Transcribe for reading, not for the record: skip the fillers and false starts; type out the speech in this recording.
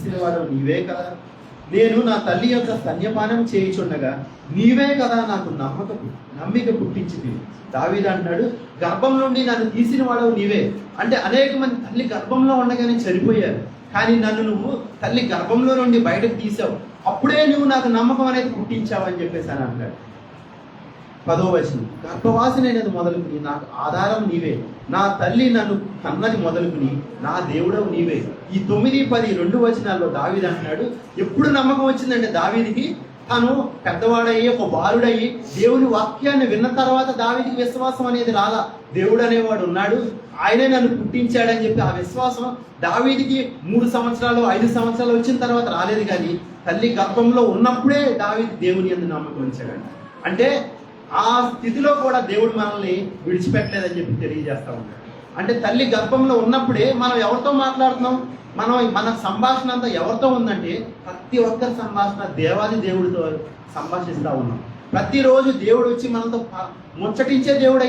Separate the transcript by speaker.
Speaker 1: తీసిన వాడు నీవే కదా. నేను నా తల్లి యొక్క స్తన్యపానం చేయుచుండగా నీవే కదా నాకు నమ్మిక పుట్టించింది. దావీదు అంటున్నాడు, గర్భం నుండి నన్ను తీసిన వాడు నీవే. అంటే అనేక మంది తల్లి గర్భంలో ఉండగానే చనిపోయారు, కానీ నన్ను నువ్వు తల్లి గర్భంలో నుండి బయటకు తీసావు, అప్పుడే నువ్వు నాకు నమ్మకం అనేది పుట్టించావు అని చెప్పేసి అని అంటాడు. 10వ వచనం, గర్భవాసినైనది మొదలుకుని నాకు ఆధారం నీవే, నా తల్లి నన్ను కన్నది మొదలుకుని నా దేవుడవు నీవే. ఈ 9, 10 2 వచనాల్లో దావీదు అంటున్నాడు, ఎప్పుడు నమ్మకం వచ్చిందంటే దావీదికి తను పెద్దవాడయ్యి ఒక బాలుడయ్యి దేవుని వాక్యాన్ని విన్న తర్వాత దావీదికి విశ్వాసం అనేది రాలా. దేవుడు అనేవాడు ఉన్నాడు, ఆయనే నన్ను పుట్టించాడని చెప్పి ఆ విశ్వాసం దావీదికి 3 సంవత్సరాలు 5 సంవత్సరాలు వచ్చిన తర్వాత రాలేదు, కానీ తల్లి గర్భంలో ఉన్నప్పుడే దావీదు దేవుని యందు నమ్మకం ఉంచాడు. అంటే ఆ స్థితిలో కూడా దేవుడు మనల్ని విడిచిపెట్టలేదని చెప్పి తెలియజేస్తా ఉంటాడు. అంటే తల్లి గర్భంలో ఉన్నప్పుడే మనం ఎవరితో మాట్లాడుతున్నాం, మన సంభాషణ అంతా ఎవరితో ఉందంటే ప్రతి ఒక్కరి సంభాషణ దేవాది దేవుడితో సంభాషిస్తూ ఉన్నాం. ప్రతిరోజు దేవుడు వచ్చి మనతో ముచ్చటించే దేవుడు